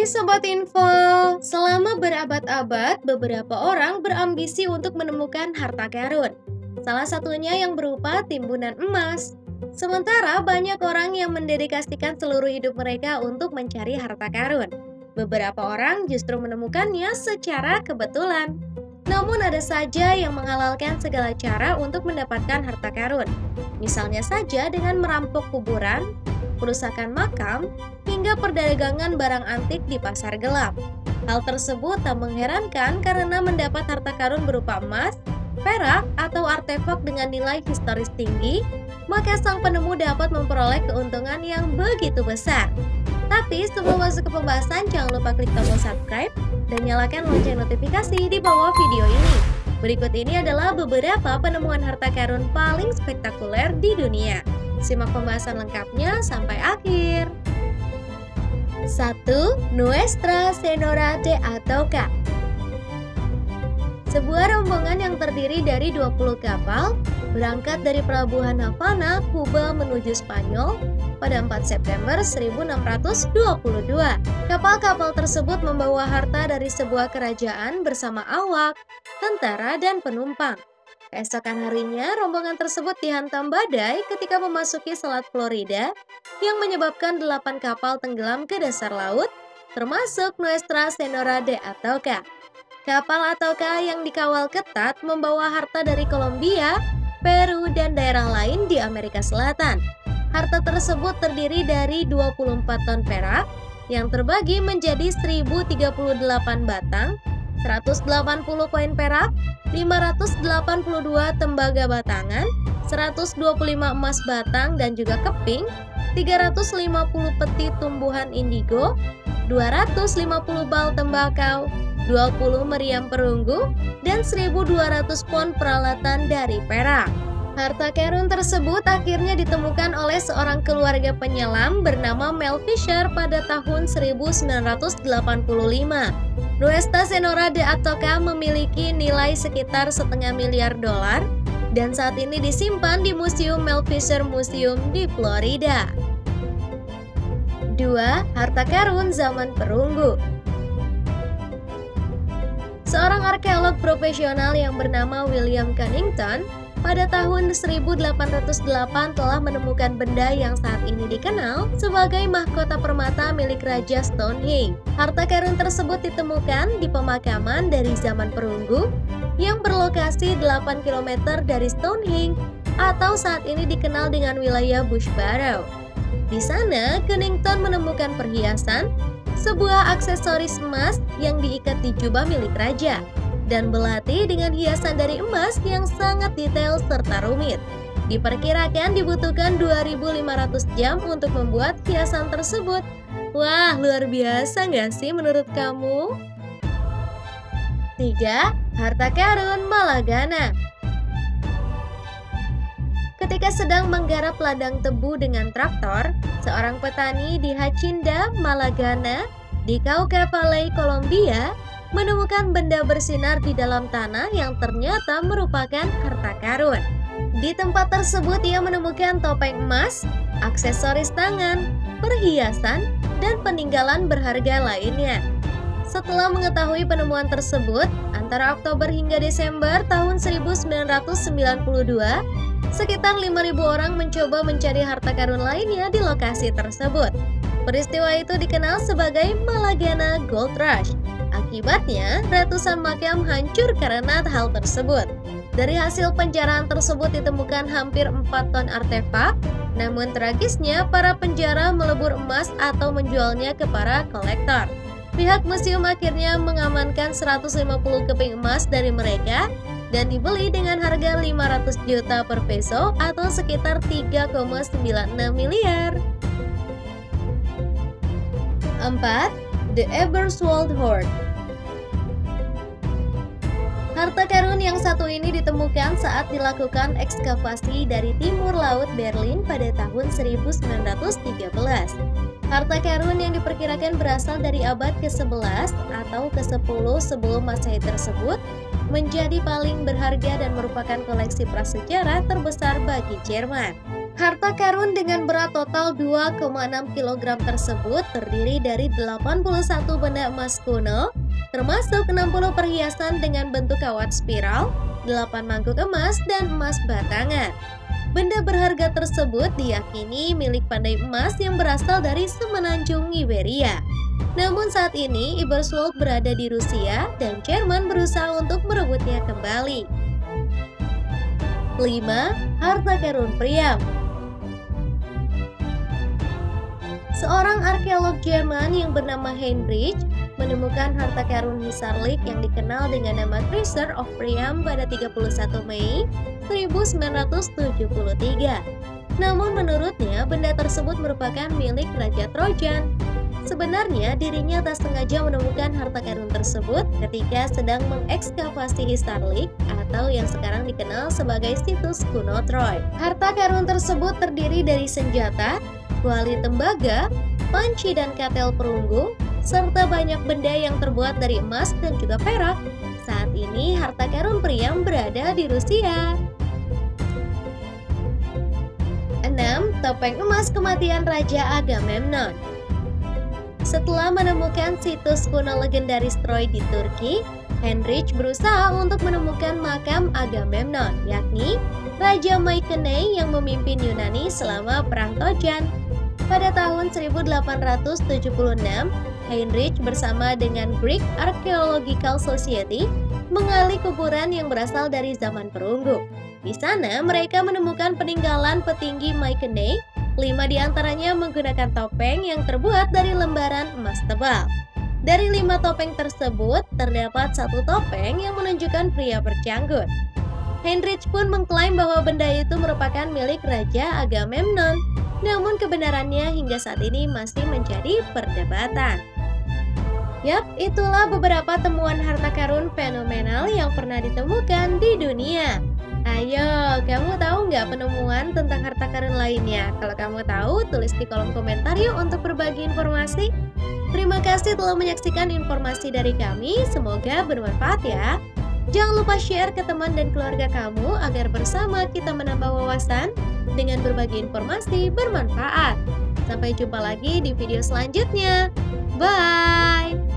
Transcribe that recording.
Hai Sobat Info, selama berabad-abad beberapa orang berambisi untuk menemukan harta karun. Salah satunya yang berupa timbunan emas. Sementara banyak orang yang mendedikasikan seluruh hidup mereka untuk mencari harta karun. Beberapa orang justru menemukannya secara kebetulan. Namun ada saja yang menghalalkan segala cara untuk mendapatkan harta karun. Misalnya saja dengan merampok kuburan, perusakan makam, hingga perdagangan barang antik di pasar gelap. Hal tersebut tak mengherankan karena mendapat harta karun berupa emas, perak, atau artefak dengan nilai historis tinggi, maka sang penemu dapat memperoleh keuntungan yang begitu besar. Tapi sebelum masuk ke pembahasan, jangan lupa klik tombol subscribe dan nyalakan lonceng notifikasi di bawah video ini. Berikut ini adalah beberapa penemuan harta karun paling spektakuler di dunia. Simak pembahasan lengkapnya sampai akhir. 1. Nuestra Señora de Atocha. Sebuah rombongan yang terdiri dari 20 kapal berangkat dari pelabuhan Havana, Kuba menuju Spanyol pada 4 September 1622. Kapal-kapal tersebut membawa harta dari sebuah kerajaan bersama awak, tentara, dan penumpang. Keesokan harinya, rombongan tersebut dihantam badai ketika memasuki Selat Florida yang menyebabkan 8 kapal tenggelam ke dasar laut, termasuk Nuestra Señora de Atocha. Kapal Atocha yang dikawal ketat membawa harta dari Kolombia, Peru, dan daerah lain di Amerika Selatan. Harta tersebut terdiri dari 24 ton perak yang terbagi menjadi 1038 batang, 180 koin perak, 582 tembaga batangan, 125 emas batang dan juga keping, 350 peti tumbuhan indigo, 250 bal tembakau, 20 meriam perunggu, dan 1.200 pon peralatan dari perak. Harta karun tersebut akhirnya ditemukan oleh seorang keluarga penyelam bernama Mel Fisher pada tahun 1985. Nuestra Señora de Atocha memiliki nilai sekitar $500 miliar dan saat ini disimpan di Museum Mel Fisher Museum di Florida. 2. Harta karun zaman perunggu. Seorang arkeolog profesional yang bernama William Cunnington pada tahun 1808 telah menemukan benda yang saat ini dikenal sebagai mahkota permata milik Raja Stonehenge. Harta karun tersebut ditemukan di pemakaman dari zaman perunggu yang berlokasi 8 km dari Stonehenge atau saat ini dikenal dengan wilayah Bushbarrow. Di sana, Cunnington menemukan perhiasan, sebuah aksesoris emas yang diikat di jubah milik raja, dan belati dengan hiasan dari emas yang sangat detail serta rumit. Diperkirakan dibutuhkan 2.500 jam untuk membuat hiasan tersebut. Wah, luar biasa nggak sih menurut kamu? 3. Harta karun Malagana. Ketika sedang menggarap ladang tebu dengan traktor, seorang petani di Hacienda, Malagana, di Cauca Valley, Kolombia, menemukan benda bersinar di dalam tanah yang ternyata merupakan harta karun. Di tempat tersebut ia menemukan topeng emas, aksesoris tangan, perhiasan, dan peninggalan berharga lainnya. Setelah mengetahui penemuan tersebut, antara Oktober hingga Desember tahun 1992, sekitar 5.000 orang mencoba mencari harta karun lainnya di lokasi tersebut. Peristiwa itu dikenal sebagai Malagana Gold Rush. Akibatnya, ratusan makam hancur karena hal tersebut. Dari hasil penjarahan tersebut ditemukan hampir 4 ton artefak, namun tragisnya para penjara melebur emas atau menjualnya ke para kolektor. Pihak museum akhirnya mengamankan 150 keping emas dari mereka dan dibeli dengan harga 500 juta per peso atau sekitar 3,96 miliar. 4. The Eberswald Hoard. Harta karun yang satu ini ditemukan saat dilakukan ekskavasi dari timur laut Berlin pada tahun 1913. Harta karun yang diperkirakan berasal dari abad ke-11 atau ke-10 sebelum Masehi tersebut menjadi paling berharga dan merupakan koleksi prasejarah terbesar bagi Jerman. Harta karun dengan berat total 2,6 kg tersebut terdiri dari 81 benda emas kuno, termasuk 60 perhiasan dengan bentuk kawat spiral, 8 mangkuk emas, dan emas batangan. Benda berharga tersebut diyakini milik pandai emas yang berasal dari semenanjung Iberia. Namun saat ini Iberswald berada di Rusia dan Jerman berusaha untuk merebutnya kembali. 5. Harta karun Priam. Seorang arkeolog Jerman yang bernama Heinrich menemukan harta karun Hisarlik yang dikenal dengan nama Treasure of Priam pada 31 Mei 1973. Namun menurutnya benda tersebut merupakan milik Raja Trojan. Sebenarnya dirinya tak sengaja menemukan harta karun tersebut ketika sedang mengekskavasi Hisarlik atau yang sekarang dikenal sebagai situs kuno Troy. Harta karun tersebut terdiri dari senjata, kuali tembaga, panci dan katel perunggu, serta banyak benda yang terbuat dari emas dan juga perak. Saat ini harta karun Priam berada di Rusia. 6. Topeng emas kematian Raja Agamemnon. Setelah menemukan situs kuno legendaris Troy di Turki, Heinrich berusaha untuk menemukan makam Agamemnon, yakni Raja Mykenai yang memimpin Yunani selama Perang Trojan. Pada tahun 1876, Heinrich bersama dengan Greek Archaeological Society menggali kuburan yang berasal dari zaman perunggu. Di sana mereka menemukan peninggalan petinggi Mykenai, 5 diantaranya menggunakan topeng yang terbuat dari lembaran emas tebal. Dari 5 topeng tersebut, terdapat 1 topeng yang menunjukkan pria berjanggut. Heinrich pun mengklaim bahwa benda itu merupakan milik Raja Agamemnon. Namun kebenarannya hingga saat ini masih menjadi perdebatan. Yap, itulah beberapa temuan harta karun fenomenal yang pernah ditemukan di dunia. Ayo, kamu tahu nggak penemuan tentang harta karun lainnya? Kalau kamu tahu, tulis di kolom komentar yuk untuk berbagi informasi. Terima kasih telah menyaksikan informasi dari kami, semoga bermanfaat ya. Jangan lupa share ke teman dan keluarga kamu agar bersama kita menambah wawasan dengan berbagi informasi bermanfaat. Sampai jumpa lagi di video selanjutnya. Bye!